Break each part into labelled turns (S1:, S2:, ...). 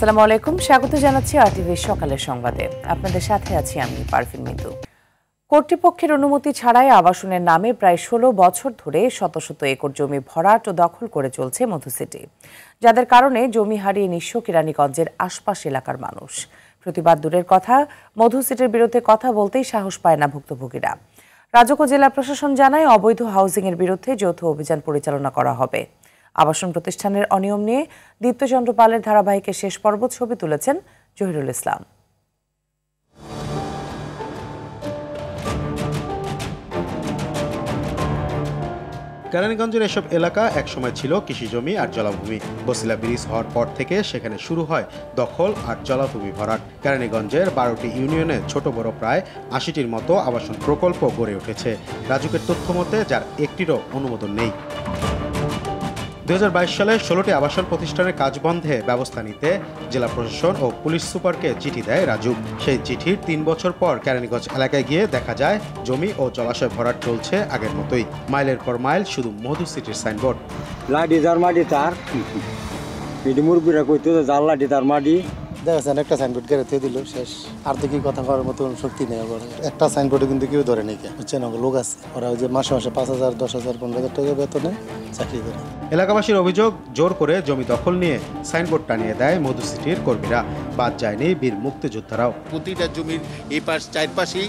S1: আসসালামু আলাইকুম, স্বাগত জানাচ্ছি আরটিভির সকালের সংবাদে। আপনাদের সাথে আছি আমি পারভিন মিতু। কর্তৃপক্ষের অনুমতি ছাড়াই আবাসনের নামে প্রায় ১৬ বছর ধরে শত শত একর জমি ভরাট ও দখল করে চলছে মধুসিটি, যাদের কারণে জমি হারিয়ে নিঃস্ব কেরানীগঞ্জের আশপাশ এলাকার মানুষ। প্রতিবাদ দূরের কথা, মধুসিটির বিরুদ্ধে কথা বলতেই সাহস পায় না ভুক্তভোগীরা। রাজুক জেলা প্রশাসন জানায় অবৈধ হাউজিংয়ের বিরুদ্ধে যৌথ অভিযান পরিচালনা করা হবে। আবাসন প্রতিষ্ঠানের অনিয়ম নিয়ে দীপ্তচন্দ্র পালের ধারাবাহিকের শেষ পর্ব ছবি তুলেছেন জহিরুল ইসলাম।
S2: কেরানীগঞ্জের এসব এলাকা একসময় ছিল কৃষি জমি আর জলাভূমি। বসিলা ব্রিজ হওয়ার পর থেকে সেখানে শুরু হয় দখল আর জলাভূমি ভরাট। কেরানীগঞ্জের ১২টি ইউনিয়নে ছোট বড় প্রায় ৮০টির মতো আবাসন প্রকল্প গড়ে উঠেছে রাজুকের তথ্য মতে, যার একটিরও অনুমোদন নেই। ২০২২ সালে ১৬টি আবাসন প্রতিষ্ঠানের কাজ বন্ধে ব্যবস্থা নিতে জেলা প্রশাসন ও পুলিশ সুপারকে চিঠি দেয় রাজুক। সেই চিঠির ৩ বছর পর কেরানীগঞ্জ এলাকায় গিয়ে দেখা যায় জমি ও জলাশয় ভরাট চলছে আগের মতোই। মাইলের পর মাইল শুধু মধুসিটির সাইনবোর্ড।
S3: লাঠি তার মাটি তার মুরব্বীরা কইতো জাল লাঠি তার মাটি
S4: দেখেছেন, একটা সাইনবোর্ড গেড়ে দিল, শেষ। আর তো কি কথা করার মতো শক্তি নেই। একটা সাইনবোর্ডে কিন্তু কেউ ধরে নেই, বুঝছেন? লোক আছে, ওরা ওই যে মাসে মাসে ৫,০০০, ১০,০০০, ১৫,০০০ টাকা বেতনে চাকরি করে।
S2: এলাকাবাসীর অভিযোগ, জোর করে জমি দখল নিয়ে সাইনবোর্ড টানিয়ে দেয় মধুসিটির কর্মীরা। বাদ যায়নি বীর মুক্তিযোদ্ধারাও।
S5: প্রতিটা জমির এই পাশ চারপাশেই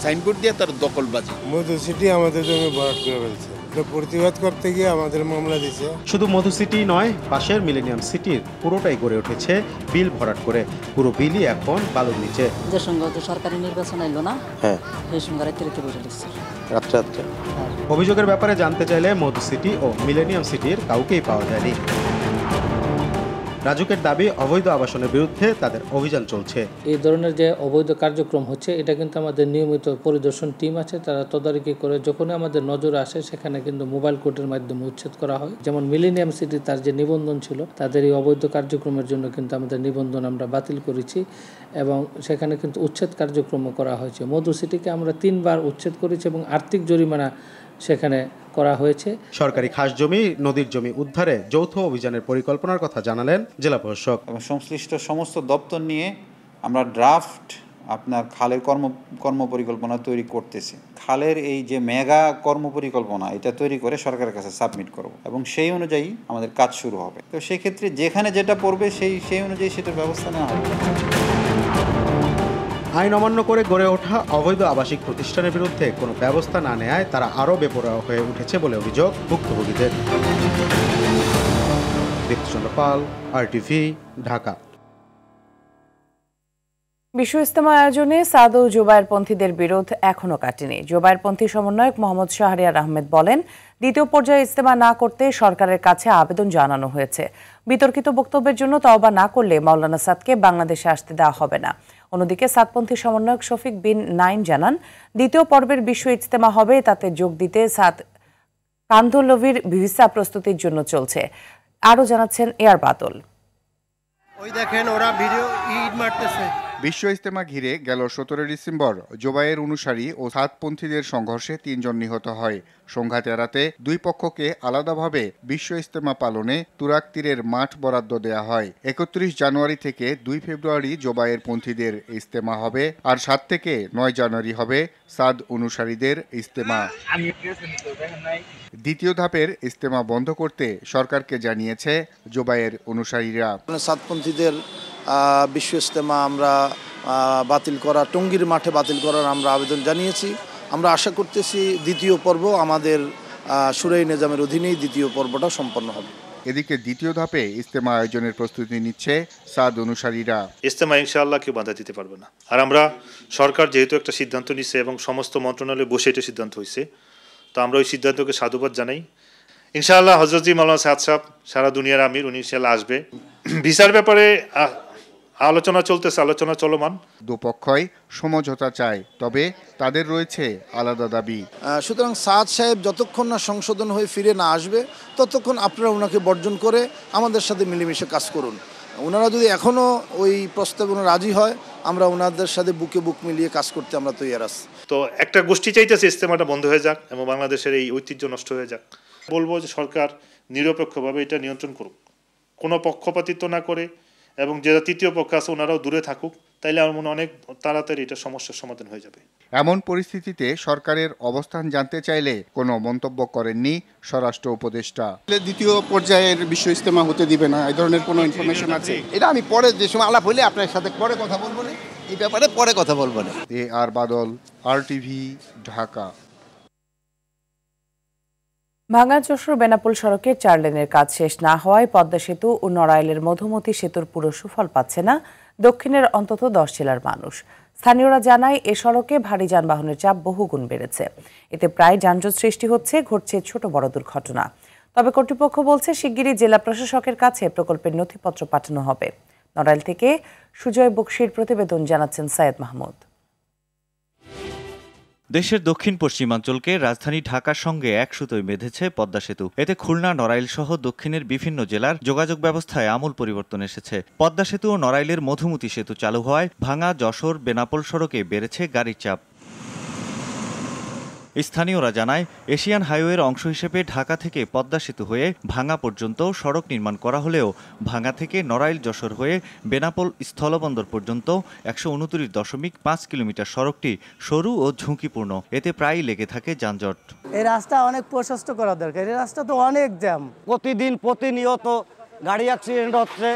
S5: সাইনবোর্ড দিয়ে তার দখলবাজি।
S6: মধুসিটি আমাদের জমি ভরাট করে ফেলছে, প্রতিবাদ করতে গিয়ে আমাদের মামলা দিয়েছে।
S2: শুধু মধুসিটি নয়, পাশের মিলেনিয়াম সিটির পুরোটাই গড়ে উঠেছে বিল ভরাট করে। পুরো বিলই এখন বালুর নিচে।
S7: যে সঙ্গে সরকারি নির্বাচন এলো না,
S2: হ্যাঁ,
S7: সেই সঙ্গে রাত্রে বসে দিচ্ছে
S2: রাত্রে। অভিযোগের ব্যাপারে জানতে চাইলে মধুসিটি ও মিলেনিয়াম সিটির কাউকেই পাওয়া যায়নি। রাজুকের দাবি, অবৈধ আবাসনের বিরুদ্ধে তাদের অভিযান চলছে।
S8: এই ধরনের যে অবৈধ কার্যক্রম হচ্ছে, এটা কিন্তু আমাদের নিয়মিত পরিদর্শন টিম আছে, তারা তদারকি করে যখনই আমাদের নজরে আসে সেখানে কিন্তু মোবাইল কোর্টের মাধ্যমে উচ্ছেদ করা হয়। যেমন মিলেনিয়াম সিটি, তার যে নিবন্ধন ছিল, তাদের এই অবৈধ কার্যক্রমের জন্য কিন্তু আমাদের নিবন্ধন আমরা বাতিল করেছি এবং সেখানে কিন্তু উচ্ছেদ কার্যক্রমও করা হয়েছে। মধুসিটিকে আমরা ৩ বার উচ্ছেদ করেছি এবং আর্থিক জরিমানা সেখানে করা হয়েছে।
S2: সরকারি খাস জমি, নদীর জমি উদ্ধারে যৌথ অভিযানের পরিকল্পনার কথা জানালেন জেলা প্রশাসক।
S9: এবং সংশ্লিষ্ট সমস্ত দপ্তর নিয়ে আমরা ড্রাফট আপনার খালের কর্ম পরিকল্পনা তৈরি করতেছি। খালের এই যে মেগা কর্ম পরিকল্পনা, এটা তৈরি করে সরকারের কাছে সাবমিট করব এবং সেই অনুযায়ী আমাদের কাজ শুরু হবে। তো সেই ক্ষেত্রে যেখানে যেটা পড়বে সেই অনুযায়ী সেটার ব্যবস্থা নেওয়া হবে।
S2: আইন অমান্য করে গড়ে ওঠা অবৈধ আবাসিক প্রতিষ্ঠানের বিরুদ্ধে কোনো ব্যবস্থা না নেয় তারা আরও বেপরোয়া হয়ে উঠেছে বলে অভিযোগ ভুক্তভোগীদের। দীপ্তচন্দ্র পাল, আরটিভি, ঢাকা।
S1: বিশ্ব ইজতেমা আয়োজনে সাদ ও জোবায়েরপন্থীদের বিরোধ এখনও কাটেনি। জোবায়েরপন্থী সমন্বয়ক মোহাম্মদ শাহরিয়ার আহমেদ বলেন, দ্বিতীয় পর্যায়ে ইজতেমা না করতে সরকারের কাছে আবেদন জানানো হয়েছে। বিতর্কিত বক্তব্যের জন্য তওবা না করলে মাওলানা সাদকে বাংলাদেশে আসতে দেওয়া হবে না। অন্যদিকে সাদপন্থী সমন্বয়ক শফিক বিন নাইম জানান, দ্বিতীয় পর্বের বিশ্ব ইজতেমা হবে, তাতে যোগ দিতে সাদ কান্ধলভির ভিসা প্রস্তুতির জন্য চলছে। আরও জানাচ্ছেন এয়ার বাদল।
S10: ওই দেখেন, ওরা ভিডিও ইট মারতেছে।
S11: বিশ্ব ইজতেমা ঘিরে গেল ১৭ ডিসেম্বর জোবায়ের অনুসারী ও সাদপন্থীদের সংঘর্ষে ৩ জন নিহত হয়। সংঘাত এড়াতে দুই পক্ষকে আলাদাভাবে বিশ্ব ইজতেমা পালনে তুরাগ তীরের মাঠ বরাদ্দ দেয়া হয়। ৩১ জানুয়ারি থেকে ২ ফেব্রুয়ারি জোবায়ের পন্থীদের ইজতেমা হবে, আর ৭ থেকে ৯ জানুয়ারি হবে সাদ অনুসারীদের ইজতেমা। দ্বিতীয় ধাপের ইজতেমা বন্ধ করতে সরকারকে জানিয়েছে জোবায়ের অনুসারীরা।
S12: সাদপন্থীদের বিশ্ব ইজতেমা আমরা বাতিল করা, টঙ্গীর মাঠে বাতিল করার আমরা আবেদন জানিয়েছি। আমরা আশা করতেছি দ্বিতীয় পর্ব আমাদের শুরাই নিজামের অধীনেই দ্বিতীয় পর্বটা সম্পন্ন হবে।
S11: এদিকে দ্বিতীয় ধাপে ইজতেমা আয়োজনের প্রস্তুতি নিচ্ছে সাদ অনুসারীরা।
S13: ইজতেমা ইনশাআল্লাহ কেউ বাধা দিতে পারবে না। আর আমরা, সরকার যেহেতু একটা সিদ্ধান্ত নিচ্ছে এবং সমস্ত মন্ত্রণালয়ে বসে এটা সিদ্ধান্ত হয়েছে, তো আমরা ওই সিদ্ধান্তকে সাধুবাদ জানাই। ইনশাআল্লাহ হযরত মাওলানা সাদ সাহেব সারা দুনিয়ার আমির, উনি ইনশাআল্লাহ আসবে। ভিসার ব্যাপারে আলোচনা চলতেছে, আলোচনা চলমান।
S11: দুপক্ষই সমঝোতা চায়, তবে তাদের রয়েছে আলাদা দাবি।
S12: সুতরাং সাদ সাহেব যতক্ষণ না সংশোধন হয়ে ফিরে না আসবে, ততক্ষণ আপনারা ওনাকে বর্জন করে আমাদের সাথে মিলেমিশে কাজ করুন। ওনারা যদি এখনও ওই প্রস্তাবে রাজি হয়, আমরা ওনাদের সাথে বুকে বুক মিলিয়ে কাজ করতে আমরা তৈরি আছি।
S13: তো একটা গোষ্ঠী চাইতেছে ইজতেমাটা বন্ধ হয়ে যাক এবং বাংলাদেশের এই ঐতিহ্য নষ্ট হয়ে যাক। বলবো যে সরকার নিরপেক্ষভাবে এটা নিয়ন্ত্রণ করুক, কোনো পক্ষপাতিত্ব না করে এবং যারা তৃতীয় পক্ষ আছে ওনারাও দূরে থাকুক, তাইলে আমার মনে হয় অনেক তাড়াতাড়ি এটা সমস্যার সমাধান হয়ে যাবে।
S11: এমন পরিস্থিতিতে সরকারের অবস্থান জানতে চাইলে কোনো মন্তব্য করেননি স্বরাষ্ট্র উপদেষ্টা।
S14: দ্বিতীয় পর্যায়ের বিশ্ব ইজতেমা হতে দিবে না, এই ধরনের কোনো ইনফরমেশন আছে? এটা আমি পরে যে সময় আলাপ হইলে আপনার সাথে পরে কথা বলবো না, এই ব্যাপারে পরে কথা বলবো না।
S11: আর বাদল, RTV, ঢাকা।
S1: ভাঙা যশোর বেনাপোল সড়কের 4 লেনের কাজ শেষ না হওয়ায় পদ্মা সেতু ও নড়াইলের মধুমতি সেতুর পুরো সুফল পাচ্ছে না দক্ষিণের অন্তত 10 জেলার মানুষ। স্থানীয়রা জানায় এ সড়কে ভারী যানবাহনের চাপ বহুগুণ বেড়েছে। এতে প্রায় যানজট সৃষ্টি হচ্ছে, ঘটছে ছোট বড় দুর্ঘটনা। তবে কর্তৃপক্ষ বলছে শিগগিরই জেলা প্রশাসকের কাছে প্রকল্পের নথিপত্র পাঠানো হবে। নড়াইল থেকে সুজয় বক্সির প্রতিবেদন, জানাচ্ছেন সায়েদ মাহমুদ।
S15: দেশের দক্ষিণ পশ্চিমাঞ্চলকে রাজধানী ঢাকার সঙ্গে এক সুতোয় বেঁধেছে পদ্মা সেতু। এতে খুলনা, নড়াইল সহ দক্ষিণের বিভিন্ন জেলার যোগাযোগ ব্যবস্থায় আমূল পরিবর্তন এসেছে। পদ্মা সেতু ও নড়াইলের মধুমতি সেতু চালু হওয়ায় ভাঙা যশোর বেনাপোল সড়কে বেড়েছে গাড়ির চাপ। স্থানীয়রা জানায় এশিয়ান হাইওয়ের অংশ হিসেবে ঢাকা থেকে পদ্মা সেতু হয়ে ভাঙা পর্যন্ত সড়ক নির্মাণ করা হলেও ভাঙা থেকে নড়াইল যশোর হয়ে বেনাপোল স্থলবন্দর পর্যন্ত 129.5 কিলোমিটার সড়কটি সরু ও ঝুঁকিপূর্ণ। এতে প্রায়ই লেগে থাকে যানজট।
S16: এই রাস্তা অনেক প্রশস্ত করা দরকার, এই রাস্তা তো অনেক জ্যাম। প্রতিদিন প্রতিনিয়ত গাড়ি অ্যাক্সিডেন্ট হচ্ছে,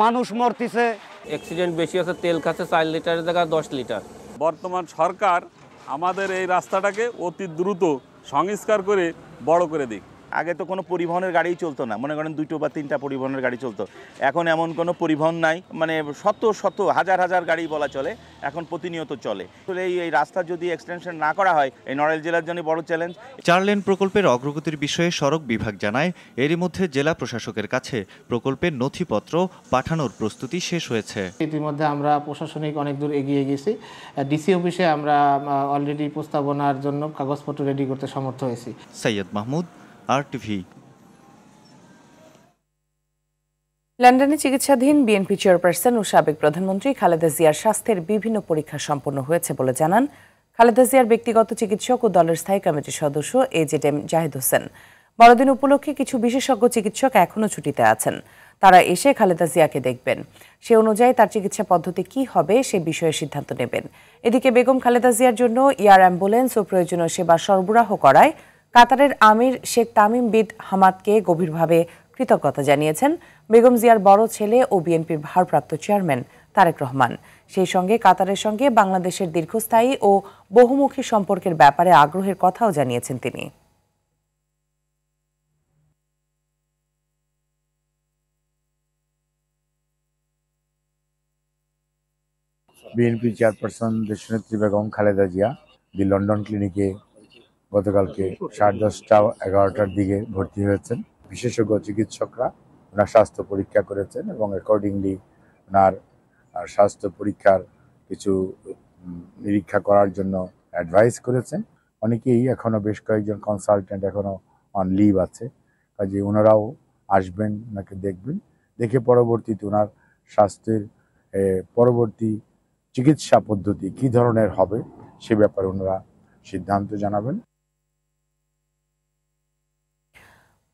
S16: মানুষ মরতেছে।
S17: অ্যাক্সিডেন্ট বেশি হচ্ছে, তেল খাচ্ছে 4 লিটারের জায়গায় 10 লিটার।
S18: বর্তমান সরকার আমাদের এই রাস্তাটাকে অতি দ্রুত সংস্কার করে বড় করে দিক।
S19: আগে তো কোনো পরিবহনের গাড়ি চলতো না, মনে করেন 2 বা 3টা পরিবহনের গাড়ি চলতো। এখন এমন কোনো পরিবহন নাই, মানে শত হাজার হাজার গাড়ি বলা চলে, এখন প্রতিনিয়ত চলে। আসলে এই রাস্তা যদি এক্সটেনশন না করা হয়, এই নড়াইল জেলার জন্য বড় চ্যালেঞ্জ।
S15: 4 লেন প্রকল্পের অগ্রগতির বিষয়ে সড়ক বিভাগ জানায় এরই মধ্যে জেলা প্রশাসকের কাছে প্রকল্পের নথিপত্র পাঠানোর প্রস্তুতি শেষ হয়েছে।
S20: ইতিমধ্যে আমরা প্রশাসনিক অনেক দূর এগিয়ে গেছি। ডিসি অফিসে আমরা অলরেডি প্রস্তাবনার জন্য কাগজপত্র রেডি করতে সমর্থ হয়েছি।
S15: সাইয়দ মাহমুদ, RTV।
S1: লন্ডনে চিকিৎসাধীন বিএনপি চেয়ারপারসন ও সাবেক প্রধানমন্ত্রী খালেদা জিয়ার স্বাস্থ্যের বিভিন্ন পরীক্ষা সম্পন্ন হয়েছে বলে জানান খালেদা জিয়ার ব্যক্তিগত চিকিৎসক ও দলের স্থায়ী কমিটির সদস্য AZM জাহিদ হোসেন। বড়দিন উপলক্ষে কিছু বিশেষজ্ঞ চিকিৎসক এখনও ছুটিতে আছেন। তারা এসে খালেদা জিয়াকে দেখবেন। সে অনুযায়ী তার চিকিৎসা পদ্ধতি কি হবে সে বিষয়ে সিদ্ধান্ত নেবেন। এদিকে বেগম খালেদা জিয়ার জন্য এয়ার অ্যাম্বুলেন্স ও প্রয়োজনীয় সেবা সরবরাহ করায় কাতারের আমির শেখ তামিম বিন হামাদকে গভীরভাবে কৃতজ্ঞতা জানিয়েছেন বেগম জিয়ার বড় ছেলে ও বিএনপির ভারপ্রাপ্ত চেয়ারম্যান তারেক রহমান। সেই সঙ্গে কাতারের সঙ্গে বাংলাদেশের দীর্ঘস্থায়ী ও বহুমুখী সম্পর্কের ব্যাপারে আগ্রহের কথাও জানিয়েছেন তিনি।
S21: বিএনপি চেয়ারপারসন দেশনেত্রী বেগম খালেদা জিয়া দি লন্ডন ক্লিনিকে গতকালকে 10:30-11টার দিকে ভর্তি হয়েছেন। বিশেষজ্ঞ চিকিৎসকরা ওনার স্বাস্থ্য পরীক্ষা করেছেন এবং অ্যাকর্ডিংলি ওনার স্বাস্থ্য পরীক্ষার কিছু নিরীক্ষা করার জন্য অ্যাডভাইস করেছেন। অনেকেই এখনও বেশ কয়েকজন কনসালটেন্ট এখনও অন লিভ আছে, কাজে ওনারাও আসবেন, ওনাকে দেখবেন, দেখে পরবর্তীতে ওনার স্বাস্থ্যের পরবর্তী চিকিৎসা পদ্ধতি কী ধরনের হবে সে ব্যাপারে ওনারা সিদ্ধান্ত জানাবেন।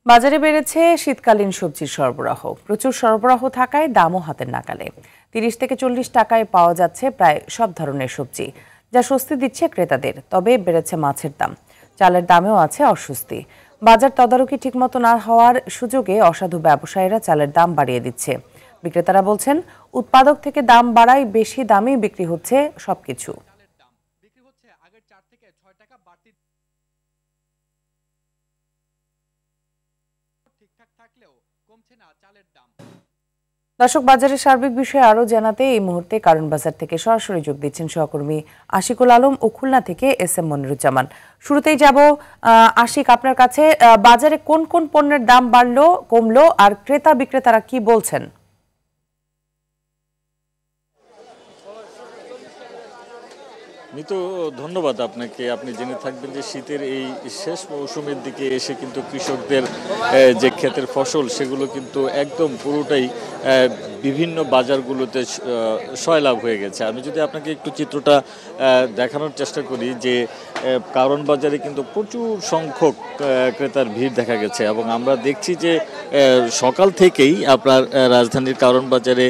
S1: বাজারে বেড়েছে শীতকালীন সবজির সরবরাহ। প্রচুর সরবরাহ থাকায় দামও হাতের নাগালে। 30 থেকে 40 টাকায় পাওয়া যাচ্ছে প্রায় সব ধরনের সবজি, যা স্বস্তি দিচ্ছে ক্রেতাদের। তবে বেড়েছে মাছের দাম, চালের দামেও আছে অস্বস্তি। বাজার তদারকি ঠিকমতো না হওয়ার সুযোগে অসাধু ব্যবসায়ীরা চালের দাম বাড়িয়ে দিচ্ছে। বিক্রেতারা বলছেন উৎপাদক থেকে দাম বাড়ায় বেশি দামে বিক্রি হচ্ছে সবকিছু। দর্শক, বাজারের সার্বিক বিষয়ে আরও জানাতে এই মুহূর্তে কারণ বাজার থেকে সরাসরি যোগ দিচ্ছেন সহকর্মী আশিকুল আলম ও খুলনা থেকে SM মনিরুজ্জামান। শুরুতেই যাব আশিক, আপনার কাছে। বাজারে কোন কোন পণ্যের দাম বাড়লো কমলো আর ক্রেতা বিক্রেতারা কি বলছেন?
S22: মিতু, ধন্যবাদ আপনাকে। আপনি জেনে থাকবেন যে শীতের এই শেষ মৌসুমের দিকে এসে কিন্তু কৃষকদের যে ক্ষেতের ফসল সেগুলো কিন্তু একদম পুরোটাই বিভিন্ন বাজারগুলোতে সয়লাভ হয়ে গেছে। আমি যদি আপনাকে একটু চিত্রটা দেখানোর চেষ্টা করি যে কারণ বাজারে কিন্তু প্রচুর সংখ্যক ক্রেতার ভিড় দেখা গেছে এবং আমরা দেখছি যে সকাল থেকেই আপনার রাজধানীর কারণ বাজারে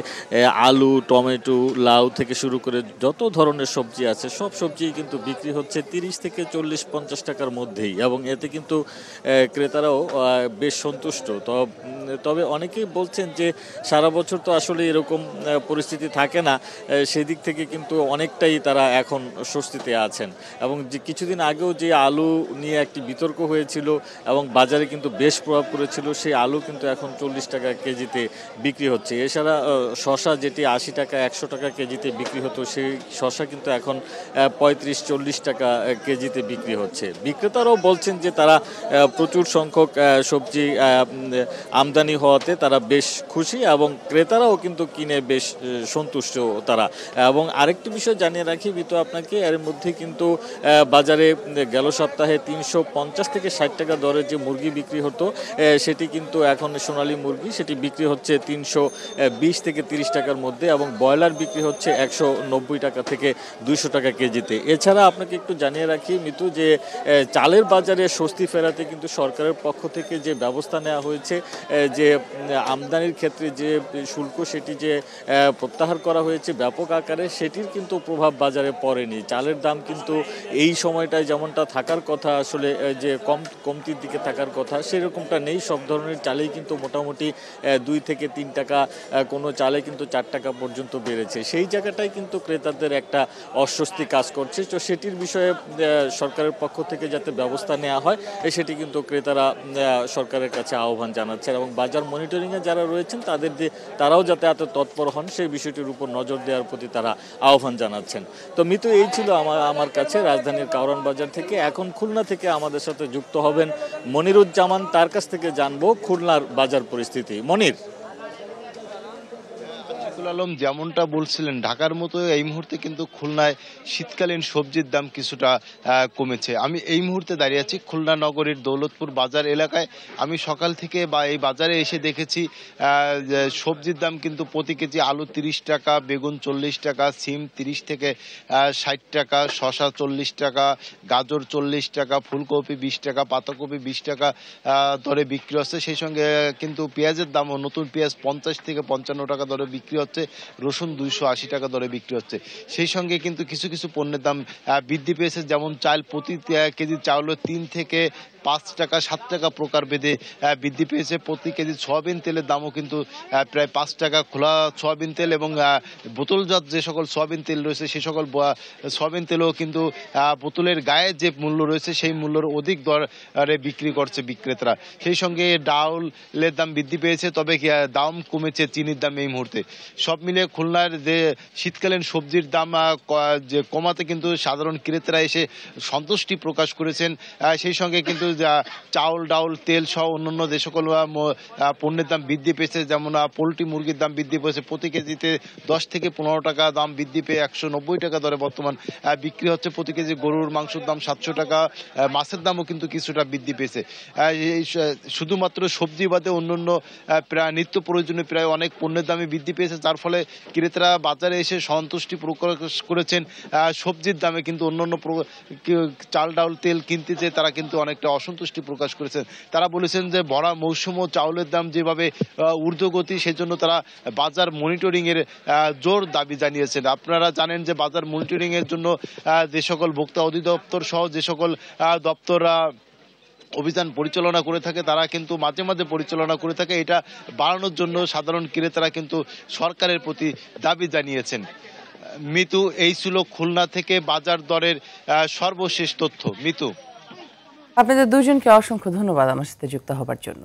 S22: আলু, টমেটো, লাউ থেকে শুরু করে যত ধরনের সবজি আছে সব সবজি কিন্তু বিক্রি হচ্ছে 30 থেকে 40-50 টাকার মধ্যেই এবং এতে কিন্তু ক্রেতারাও বেশ সন্তুষ্ট। তবে অনেকেই বলছেন যে সারা বছর তো আসলে এরকম পরিস্থিতি থাকে না, সেদিক থেকে কিন্তু অনেকটাই তারা এখন স্বস্তিতে আছেন এবং যে কিছুদিন আগেও যে আলু নিয়ে একটি বিতর্ক হয়েছিল এবং বাজারে কিন্তু বেশ প্রভাব পড়েছিল, সেই আলু কিন্তু এখন 40 টাকা কেজিতে বিক্রি হচ্ছে। এছাড়া শসা যেটি 80 টাকা 100 টাকা কেজিতে বিক্রি হতো, সেই শসা কিন্তু এখন 35-40 টাকা কেজিতে বিক্রি হচ্ছে। বিক্রেতারাও বলছেন যে তারা প্রচুর সংখ্যক সবজি আমদানি হওয়াতে তারা বেশ খুশি এবং ক্রেতারাও কিন্তু কিনে বেশ সন্তুষ্ট তারা। এবং আরেকটি বিষয় জানিয়ে রাখি বিতো আপনাকে, এর মধ্যে কিন্তু বাজারে গেল সপ্তাহে 350 থেকে 60 টাকা দরে যে মুরগি বিক্রি হতো সেটি কিন্তু এখন সোনালী মুরগি সেটি বিক্রি হচ্ছে 320 থেকে 30 টাকার মধ্যে এবং ব্রয়লার বিক্রি হচ্ছে 190 টাকা থেকে 200 টাকা কেজিতে। এছাড়া আপনাকে একটু জানিয়ে রাখি মিতু যে চালের বাজারে স্বস্তি ফেরাতে কিন্তু সরকারের পক্ষ থেকে যে ব্যবস্থা নেওয়া হয়েছে, যে আমদানির ক্ষেত্রে যে শুল্ক সেটি যে প্রত্যাহার করা হয়েছে ব্যাপক আকারে, সেটির কিন্তু প্রভাব বাজারে পড়েনি। চালের দাম কিন্তু এই সময়টায় যেমনটা থাকার কথা, আসলে যে কমতির দিকে থাকার কথা সেরকমটা নেই। সব ধরনের চালেই কিন্তু মোটামুটি 2 থেকে 3 টাকা, কোনো চালে কিন্তু 4 টাকা পর্যন্ত বেড়েছে। সেই জায়গাটাই কিন্তু ক্রেতাদের একটা অস্বস্তি কাজ করছে। তো সেটির বিষয়ে সরকারের পক্ষ থেকে যাতে ব্যবস্থা নেওয়া হয় সেটি কিন্তু ক্রেতারা সরকারের কাছে আহ্বান জানাচ্ছেন এবং বাজার মনিটরিংয়ে যারা রয়েছেন তারাও যাতে এত তৎপর হন সেই বিষয়টির উপর নজর দেওয়ার প্রতি তারা আহ্বান জানাচ্ছেন। তো মিতু, এই ছিল আমার কাছে রাজধানীর কারওয়ান বাজার থেকে। এখন খুলনা থেকে আমাদের সাথে যুক্ত হবেন মনিরুজ্জামান, তার কাছ থেকে জানবো খুলনার বাজার পরিস্থিতি। মনির।
S3: আলম, যেমনটা বলছিলেন ঢাকার মতো এই মুহূর্তে কিন্তু খুলনায় শীতকালীন সবজির দাম কিছুটা কমেছে। আমি এই মুহূর্তে দাঁড়িয়ে আছি খুলনা নগরীর দৌলতপুর বাজার এলাকায়। আমি সকাল থেকে এই বাজারে এসে দেখেছি সবজির দাম কিন্তু প্রতি কেজি আলু 30 টাকা, বেগুন 40 টাকা, সিম 30 থেকে 60 টাকা, শসা 40 টাকা, গাজর 40 টাকা, ফুলকপি 20 টাকা, পাতাকপি 20 টাকা দরে বিক্রি হচ্ছে। সেই সঙ্গে কিন্তু পেঁয়াজের দামও, নতুন পেঁয়াজ 50 থেকে 55 টাকা দরে বিক্রি হচ্ছে, রসুন 280 টাকা দরে বিক্রি হচ্ছে। সেই সঙ্গে কিন্তু কিছু কিছু পণ্যের দাম বৃদ্ধি পেয়েছে, যেমন চাল প্রতি কেজি চাউল 3 থেকে 5 টাকা 7 টাকা প্রকার ভেদে বৃদ্ধি পেয়েছে। প্রতি কেজি সয়াবিন তেলের দামও কিন্তু প্রায় 5 টাকা, খোলা সয়াবিন তেল এবং বোতলজাত যে সকল সয়াবিন তেল রয়েছে সেই সকল সয়াবিন তেলও কিন্তু বোতলের গায়ে যে মূল্য রয়েছে সেই মূল্যের অধিক দরে বিক্রি করছে বিক্রেতারা। সেই সঙ্গে ডাউলের দাম বৃদ্ধি পেয়েছে, তবে দাম কমেছে চিনির দাম এই মুহূর্তে। সব মিলিয়ে খুলনার যে শীতকালীন সবজির দাম যে কমাতে কিন্তু সাধারণ ক্রেতারা এসে সন্তুষ্টি প্রকাশ করেছেন। সেই সঙ্গে কিন্তু চাউল, ডাউল, তেল সহ অন্যান্য যে সকল পণ্যের দাম বৃদ্ধি পেয়েছে, যেমন পোলট্রি মুরগির দাম বৃদ্ধি পেয়েছে, প্রতি কেজিতে 10 থেকে 15 টাকা দাম বৃদ্ধি পেয়ে 190 টাকা দরে বর্তমান বিক্রি হচ্ছে। প্রতি কেজি গরুর মাংসের দাম 700 টাকা, মাছের দামও কিন্তু কিছুটা বৃদ্ধি পেয়েছে। শুধুমাত্র সবজি বাদে অন্যান্য প্রায় নিত্য প্রয়োজনীয় প্রায় অনেক পণ্যের দামে বৃদ্ধি পেয়েছে, যার ফলে ক্রেতারা বাজারে এসে সন্তুষ্টি প্রকাশ করেছেন সবজির দামে। কিন্তু অন্যান্য চাল, ডাউল, তেল কিনতে চেয়ে তারা কিন্তু অনেকটা অসন্তুষ্টি প্রকাশ করেছেন। তারা বলেছেন যে ভরা মৌসুম ও চাউলের দাম যেভাবে ঊর্ধ্বগতি, সেজন্য তারা বাজার মনিটরিং এর জোর দাবি জানিয়েছেন। আপনারা জানেন যে বাজার মনিটরিং এর জন্য যে সকল ভোক্তা অধিদপ্তর সহ যে সকল দপ্তর অভিযান পরিচালনা করে থাকে তারা কিন্তু মাঝে মাঝে পরিচালনা করে থাকে, এটা বাড়ানোর জন্য সাধারণ ক্রেতারা কিন্তু সরকারের প্রতি দাবি জানিয়েছেন। মিতু, এই ছিল খুলনা থেকে বাজার দরের সর্বশেষ তথ্য। মিতু,
S1: আপনাদের দুজনকে অসংখ্য ধন্যবাদ আমার সাথে যুক্ত হবার জন্য।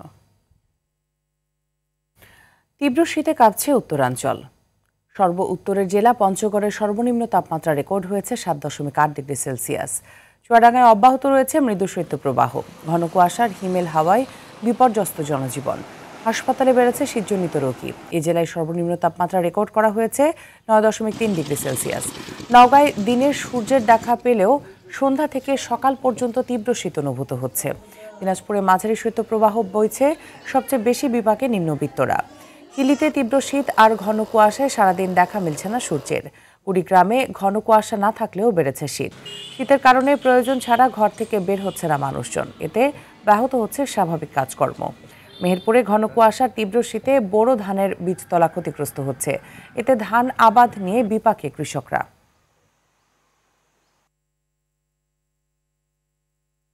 S1: তীব্র শীতে কাঁপছে উত্তরাঞ্চল। সর্ব উত্তরের জেলা পঞ্চগড়ের সর্বনিম্ন তাপমাত্রা রেকর্ড হয়েছে 7.8 ডিগ্রি সেলসিয়াস। চুয়াডাঙ্গায় অব্যাহত রয়েছে মৃদু শৈত্যপ্রবাহ। ঘন কুয়াশার হিমেল হাওয়ায় বিপর্যস্ত জনজীবন। হাসপাতালে বেড়েছে শীতজনিত রোগী। এই জেলায় সর্বনিম্ন তাপমাত্রা রেকর্ড করা হয়েছে 9.3 ডিগ্রি সেলসিয়াস। নওগাঁয় দিনের সূর্যের দেখা পেলেও সন্ধ্যা থেকে সকাল পর্যন্ত তীব্র শীত অনুভূত হচ্ছে। দিনাজপুরে মাঝারি শৈত্যপ্রবাহ বইছে, সবচেয়ে বেশি বিপাকে নিম্নবিত্তরা। হিলিতে তীব্র শীত আর ঘন কুয়াশায় সারাদিন দেখা মিলছে না সূর্যের। কুড়িগ্রামে ঘন কুয়াশা না থাকলেও বেড়েছে শীত। শীতের কারণে প্রয়োজন ছাড়া ঘর থেকে বের হচ্ছে না মানুষজন, এতে ব্যাহত হচ্ছে স্বাভাবিক কাজকর্ম। মেহেরপুরে ঘন কুয়াশার তীব্র শীতে বোরো ধানের বীজতলা ক্ষতিগ্রস্ত হচ্ছে, এতে ধান আবাদ নিয়ে বিপাকে কৃষকরা।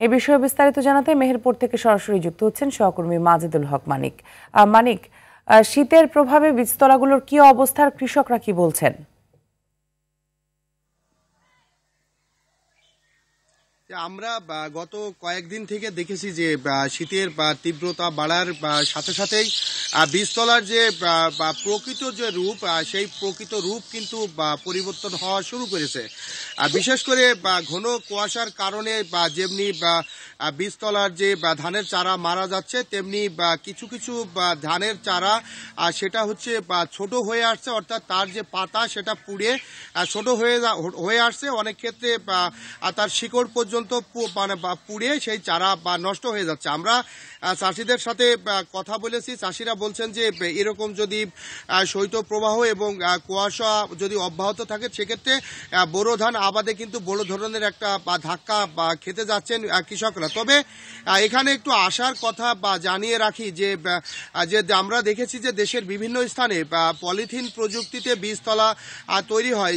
S1: এ বিষয়ে বিস্তারিত জানাতে মেহেরপুর থেকে সরাসরি যুক্ত হচ্ছেন সহকর্মী মাজেদুল হক মানিক। মানিক, শীতের প্রভাবে বীজতলাগুলোর কি অবস্থার, কৃষকরা কি বলছেন?
S10: আমরা গত কয়েকদিন থেকে দেখেছি যে শীতের তীব্রতা বাড়ার সাথে সাথেই বীজতলার যে প্রকৃত যে রূপ, সেই প্রকৃত রূপ কিন্তু পরিবর্তন হওয়া শুরু করেছে। বিশেষ করে ঘন কুয়াশার কারণে যেমনি বীজতলার যে ধানের চারা মারা যাচ্ছে, তেমনি কিছু কিছু ধানের চারা সেটা হচ্ছে ছোট হয়ে আসছে, অর্থাৎ তার যে পাতা সেটা পুড়ে ছোট হয়ে আসছে। অনেক ক্ষেত্রে তার শিকড় পর্যন্ত মানে পুড়ে সেই চারা নষ্ট হয়ে যাচ্ছে। আমরা চাষিদের সাথে কথা বলেছি, চাষিরা বলছেন যে এরকম যদি শৈত্যপ্রবাহ এবং কুয়াশা যদি অব্যাহত থাকে, সেক্ষেত্রে বোরো ধান আবাদে কিন্তু বড় ধরনের একটা ধাক্কা খেতে যাচ্ছেন কৃষকরা। তবে এখানে একটু আশার কথা জানিয়ে রাখি যে আমরা দেখেছি যে দেশের বিভিন্ন স্থানে পলিথিন প্রযুক্তিতে বীজতলা তৈরি হয়,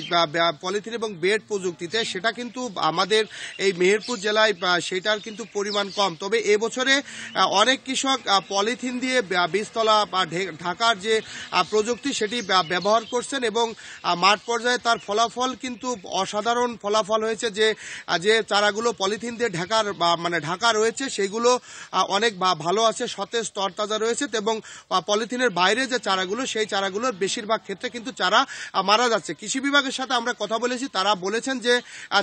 S10: পলিথিন এবং বেড প্রযুক্তিতে, সেটা কিন্তু আমাদের এই মেহেরপুর জেলায় সেটার কিন্তু পরিমাণ কম। তবে এবছরে অনেক কৃষক পলিথিন দিয়ে বীজতলা বা ঢাকার যে প্রযুক্তি সেটি ব্যবহার করছেন এবং মাঠ পর্যায়ে তার ফলাফল কিন্তু অসাধারণ ফলাফল হয়েছে। যে চারাগুলো পলিথিন দিয়ে ঢাকা রয়েছে সেগুলো অনেক ভালো আছে, সতেজ তরতাজা রয়েছে এবং পলিথিনের বাইরে যে চারাগুলো, সেই চারাগুলোর বেশিরভাগ ক্ষেত্রে কিন্তু চারা মারা যাচ্ছে। কৃষি বিভাগের সাথে আমরা কথা বলেছি, তারা বলেছেন যে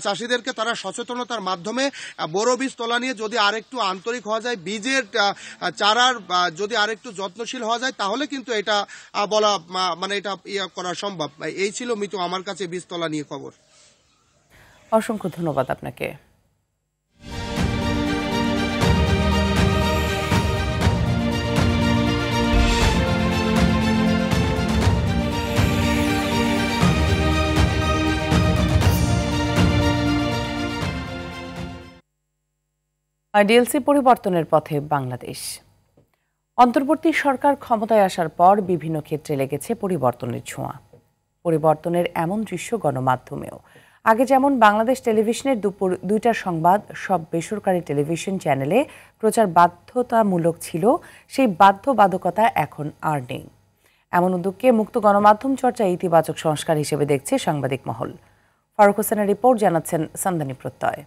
S10: চাষিদেরকে তারা সচেতনতার মাধ্যমে বড় বীজ তোলা নিয়ে যদি আরেকটু আন্তরিক হওয়া যায়, বীজের চারার যদি আরেকটু যত্নশীল হওয়া যায়, তাহলে কিন্তু এটা বলা এটা করা সম্ভব। এই ছিল মিতু আমার কাছে বীজতলা নিয়ে খবর।
S1: অসংখ্য ধন্যবাদ আপনাকে। ডিএলসি পরিবর্তনের পথে বাংলাদেশ। অন্তর্বর্তী সরকার ক্ষমতায় আসার পর বিভিন্ন ক্ষেত্রে লেগেছে পরিবর্তনের ছোঁয়া। পরিবর্তনের এমন দৃশ্য গণমাধ্যমেও। আগে যেমন বাংলাদেশ টেলিভিশনের দুপুর 2টার সংবাদ সব বেসরকারি টেলিভিশন চ্যানেলে প্রচার বাধ্যতামূলক ছিল, সেই বাধ্যবাধকতা এখন আর নেই। এমন উদ্যোগকে মুক্ত গণমাধ্যম চর্চায় ইতিবাচক সংস্কার হিসেবে দেখছে সাংবাদিক মহল। ফারুক হোসেনের রিপোর্ট, জানাচ্ছেন সন্ধানী প্রত্যয়।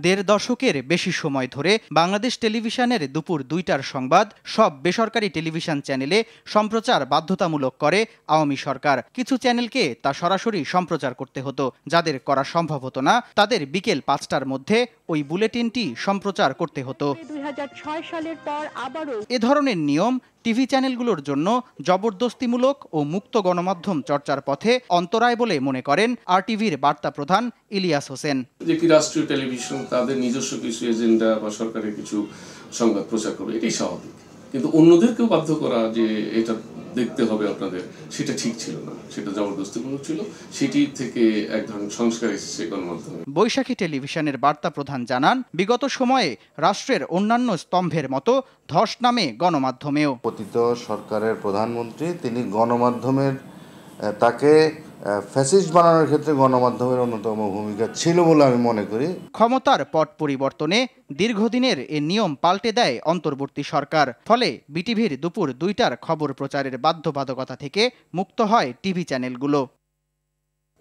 S4: দেড় দশকের বেশি সময় ধরে বাংলাদেশ টেলিভিশনের দুপুর 2টার সংবাদ সব বেসরকারি টেলিভিশন চ্যানেলে সম্প্রচার বাধ্যতামূলক করে আওয়ামী সরকার। কিছু চ্যানেলকে তা সরাসরি সম্প্রচার করতে হতো, যাদের করা সম্ভব হতো না তাদের বিকেল 5টার মধ্যে ওই বুলেটিনটি সম্প্রচার করতে হতো।
S5: 2006 সালের পর আবারও
S4: এ ধরনের নিয়ম টিভি চ্যানেলগুলোর জন্য জবরদস্তিমূলক ও মুক্ত গণমাধ্যম চর্চার পথে অন্তরায় বলে মনে করেন আরটিভির বার্তা প্রধান ইলিয়াস হোসেন।
S23: যে কি রাষ্ট্রীয় টেলিভিশন তাদের নিজস্ব কিছু এজেন্ডা বা সরকারের কিছু সংবাদ প্রচার করবে, এটাই স্বাভাবিক, কিন্তু অন্যদেরকেও বাধ্য করা যে এটা দেখতে হবে আপনাদের, সেটা ঠিক ছিল না, সেটা জবরদস্তিমূলক ছিল। সেটি থেকে এক ধরনের সংস্কার এসেছে গণমাধ্যমে।
S4: বৈশাখী টেলিভিশনের বার্তা প্রধান জানান, বিগত সময়ে রাষ্ট্রের অন্যান্য স্তম্ভের মতো ধস নামে গণমাধ্যমেও।
S24: পতিত সরকারের প্রধানমন্ত্রী তিনি গণমাধ্যমের তাকে ফ্যাসিস্ট বানানোর ক্ষেত্রে গণমাধ্যমের অন্যতম ভূমিকা ছিল বলে আমি মনে করি।
S4: ক্ষমতার পট পরিবর্তনে দীর্ঘদিনের এ নিয়ম পাল্টে দেয় অন্তর্বর্তী সরকার। ফলে বিটিভির দুপুর 2টার খবর প্রচারের বাধ্যবাধকতা থেকে মুক্ত হয় টিভি চ্যানেলগুলো।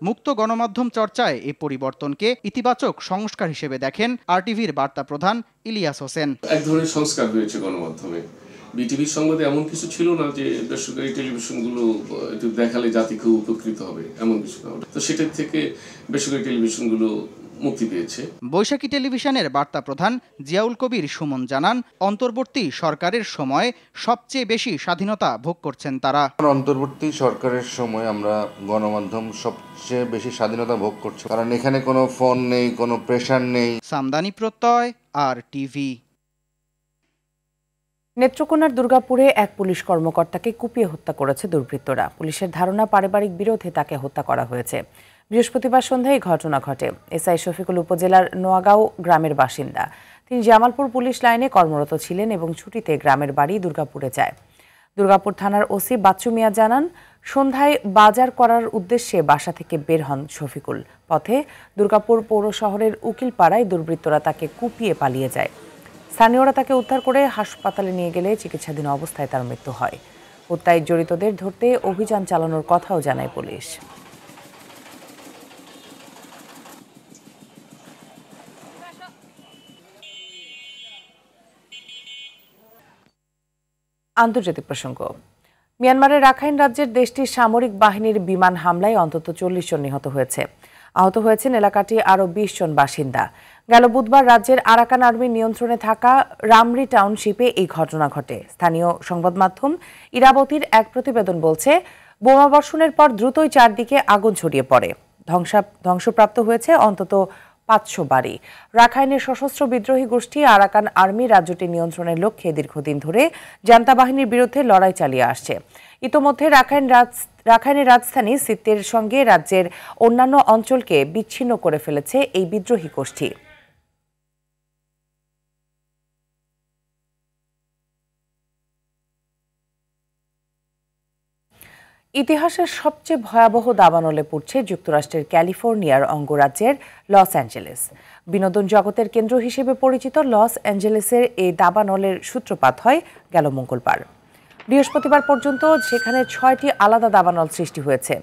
S4: মুক্ত গণমাধ্যম চর্চায় এই পরিবর্তনকে ইতিবাচক সংস্কার হিসেবে দেখেন আরটিভির বার্তা প্রধান ইলিয়াস হোসেন।
S23: এক ধরনের সংস্কার হয়েছে গণমাধ্যমে। বিটিভির সংবাদে এমন কিছু ছিল না যে বেসরকারি টেলিভিশনগুলো একটু দেখালে জাতি খুব উপকৃত হবে, এমন কিছু না। তো সেটার থেকে বেসরকারি টেলিভিশনগুলো মুক্তি পেয়েছে।
S4: বৈশাখী টেলিভিশনের বার্তা প্রধান জিয়াউল কবির সুমন জানান, অন্তর্বর্তী সরকারের সময় সবচেয়ে বেশি স্বাধীনতা ভোগ করছেন তারা।
S24: অন্তর্বর্তী সরকারের সময় আমরা গণমাধ্যম সবচেয়ে বেশি স্বাধীনতা ভোগ করছি, কারণ এখানে কোনো ফোন নেই, কোনো প্রেশার নেই।
S4: সামদানি প্রত্যয়, আর টিভি।
S1: নেত্রকোনার দুর্গাপুরে এক পুলিশ কর্মকর্তাকে কুপিয়ে হত্যা করেছে দুর্বৃত্তরা। পুলিশের ধারণা পারিবারিক বিরোধে তাকে হত্যা করা হয়েছে। বৃহস্পতিবার সন্ধ্যায় এই ঘটনা ঘটে। এসআই শফিকুল উপজেলার নোয়াগাঁও গ্রামের বাসিন্দা। তিনি জামালপুর পুলিশ লাইনে কর্মরত ছিলেন এবং ছুটিতে গ্রামের বাড়ি দুর্গাপুরে যায়। দুর্গাপুর থানার ওসি বাচ্চু মিয়া জানান, সন্ধ্যায় বাজার করার উদ্দেশ্যে বাসা থেকে বের হন শফিকুল। পথে দুর্গাপুর পৌর শহরের উকিলপাড়ায় দুর্বৃত্তরা তাকে কুপিয়ে পালিয়ে যায়। স্থানীয়রা তাকে উদ্ধার করে হাসপাতালে নিয়ে গেলে চিকিৎসাধীন অবস্থায় তার মৃত্যু হয়। হত্যায় জড়িতদের ধরতে অভিযান চালানোর কথাও জানায় পুলিশ। আন্তর্জাতিক প্রসঙ্গ। মিয়ানমারের রাখাইন রাজ্যের দেশটির সামরিক বাহিনীর বিমান হামলায় অন্তত 40 জন নিহত হয়েছে। আহত হয়েছেন এলাকাটির আরও 20 জন বাসিন্দা। গেল বুধবার রাজ্যের আরাকান আর্মির নিয়ন্ত্রণে থাকা রামরি টাউনশিপে এই ঘটনা ঘটে। স্থানীয় সংবাদ মাধ্যম ইরাবতীর এক প্রতিবেদন বলছে, বোমাবর্ষণের পর দ্রুতই চারদিকে আগুন ছড়িয়ে পড়ে। ধ্বংসপ্রাপ্ত হয়েছে অন্তত 500 বাড়ি। রাখাইনের সশস্ত্র বিদ্রোহী গোষ্ঠী আরাকান আর্মি রাজ্যটি নিয়ন্ত্রণের লক্ষ্যে দীর্ঘদিন ধরে জান্তা বাহিনীর বিরুদ্ধে লড়াই চালিয়ে আসছে। ইতোমধ্যে রাখাইনের রাজধানী সিত্তের সঙ্গে রাজ্যের অন্যান্য অঞ্চলকে বিচ্ছিন্ন করে ফেলেছে এই বিদ্রোহী গোষ্ঠী। ইতিহাসের সবচেয়ে ভয়াবহ দাবানলে পড়ছে যুক্তরাষ্ট্রের ক্যালিফোর্নিয়ার অঙ্গরাজ্যের লস অ্যাঞ্জেলেস। বিনোদন জগতের কেন্দ্র হিসেবে পরিচিত লস অ্যাঞ্জেলেসের এই দাবানলের সূত্রপাত হয় গেল মঙ্গলবার। বৃহস্পতিবার পর্যন্ত সেখানে 6টি আলাদা দাবানল সৃষ্টি হয়েছে।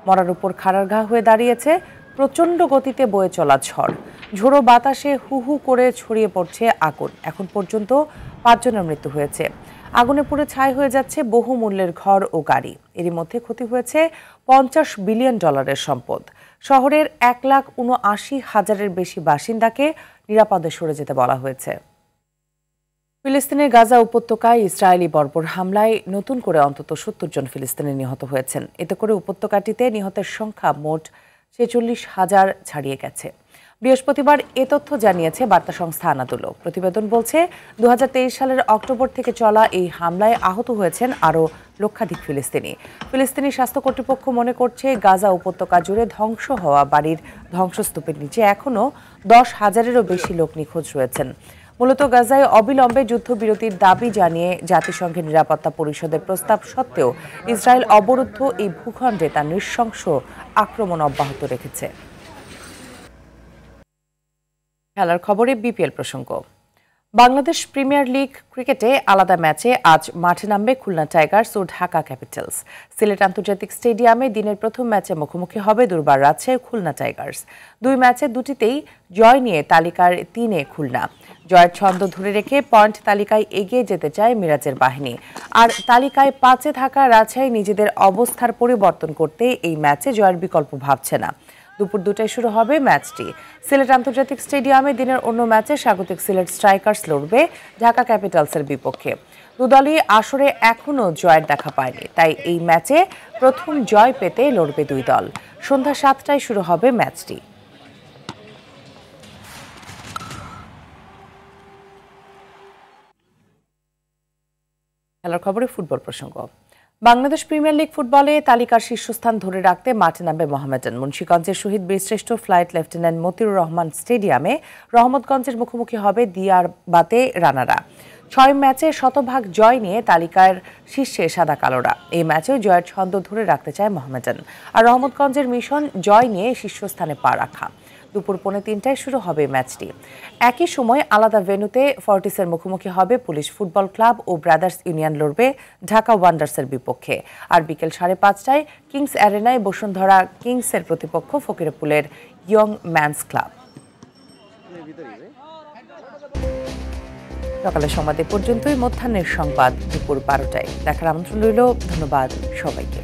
S1: মরার উপর খাড়ার ঘা হয়ে দাঁড়িয়েছে প্রচণ্ড গতিতে বয়ে চলা ঝড়। ঝোড়ো বাতাসে হু হু করে ছড়িয়ে পড়ছে আগুন। এখন পর্যন্ত 5 জনের মৃত্যু হয়েছে। আগুনে পুড়ে ছাই হয়ে যাচ্ছে বহু মূল্যের ঘর ও গাড়ি। এরই মধ্যে ক্ষতি হয়েছে $50 বিলিয়ন সম্পদ। শহরের 1,79,000-এর বেশি বাসিন্দাকে নিরাপদে সরে যেতে বলা হয়েছে। ফিলিস্তিনের গাজা উপত্যকায় ইসরায়েলি বর্বর হামলায় নতুন করে অন্তত 70 জন ফিলিস্তিনি নিহত হয়েছেন। এতে করে উপত্যকাটিতে নিহতের সংখ্যা মোট 46,000 ছাড়িয়ে গেছে। বৃহস্পতিবার এ তথ্য জানিয়েছে বার্তা সংস্থা আনাদোলো। প্রতিবেদন বলছে, 2023 সালের অক্টোবর থেকে চলা এই হামলায় আহত হয়েছেন আরও লক্ষাধিক ফিলিস্তিনি। ফিলিস্তিনি স্বাস্থ্য কর্তৃপক্ষ মনে করছে, গাজা উপত্যকা জুড়ে ধ্বংস হওয়া বাড়ির ধ্বংসস্তূপের নিচে এখনও 10,000-এরও বেশি লোক নিখোঁজ রয়েছেন। মূলত গাজায় অবিলম্বে যুদ্ধবিরতির দাবি জানিয়ে জাতিসংঘের নিরাপত্তা পরিষদের প্রস্তাব সত্ত্বেও ইসরায়েল অবরুদ্ধ এই ভূখণ্ডে তার নৃশংস আক্রমণ অব্যাহত রেখেছে। খেলার খবরে বিপিএল প্রসঙ্গ। বাংলাদেশ প্রিমিয়ার লিগ ক্রিকেটে আলাদা ম্যাচে আজ মাঠে নামবে খুলনা টাইগার্স ও ঢাকা ক্যাপিটালস। সিলেট আন্তর্জাতিক স্টেডিয়ামে দিনের প্রথম ম্যাচে মুখোমুখি হবে দুর্বার রাজশাহী খুলনা টাইগার্স। 2 ম্যাচে দুটিতেই জয় নিয়ে তালিকার 3-এ খুলনা। জয়ের ছন্দ ধরে রেখে পয়েন্ট তালিকায় এগিয়ে যেতে চায় মিরাজের বাহিনী। আর তালিকায় 5-এ থাকা রাজশাহী নিজেদের অবস্থার পরিবর্তন করতে এই ম্যাচে জয়ের বিকল্প ভাবছে না। দুপুর 2টায় শুরু হবে ম্যাচটি। সিলেট আন্তর্জাতিক স্টেডিয়ামে দিনের অন্য ম্যাচে স্বাগতিক সিলেট স্ট্রাইকার্স লড়বে ঢাকা ক্যাপিটালসের বিপক্ষে। দুদলই আসরে এখনও জয়ের দেখা পায়নি, তাই এই ম্যাচে প্রথম জয় পেতে লড়বে 2 দল। সন্ধ্যা 7টায় শুরু হবে ম্যাচটি। খেলার খবরে ফুটবল প্রসঙ্গ। বাংলাদেশ প্রিমিয়ার লিগ ফুটবলে তালিকার শীর্ষস্থান ধরে রাখতে মাঠে নামবে মোহামেডান। মুন্সিগঞ্জের শহীদ বীরশ্রেষ্ঠ ফ্লাইট লেফটেন্যান্ট মতিউর রহমান স্টেডিয়ামে রহমতগঞ্জের মুখোমুখি হবে দিয়ারবাতে রানারা। 6 ম্যাচে শতভাগ জয় নিয়ে তালিকার শীর্ষে সাদা কালোরা। এই ম্যাচেও জয়ের ছন্দ ধরে রাখতে চায় মোহামেডান। আর রহমতগঞ্জের মিশন জয় নিয়ে শীর্ষস্থানে পা রাখা। দুপুর 3:45টায় শুরু হবে ম্যাচটি। একই সময় আলাদা ভেন্যুতে ফর্টিসের মুখোমুখি হবে পুলিশ ফুটবল ক্লাব ও ব্রাদার্স ইউনিয়ন লড়বে ঢাকা ওয়ান্ডার্সের বিপক্ষে। আর বিকেল 5:30টায় কিংস অ্যারেনায় বসুন্ধরা কিংসের প্রতিপক্ষ ফকিরপুলের ইয়ং ম্যানস ক্লাব। সকালের সংবাদ এ পর্যন্তই। মধ্যাহ্নের সংবাদ দুপুর 12টায় দেখার আমন্ত্রণ রইল। ধন্যবাদ সবাইকে।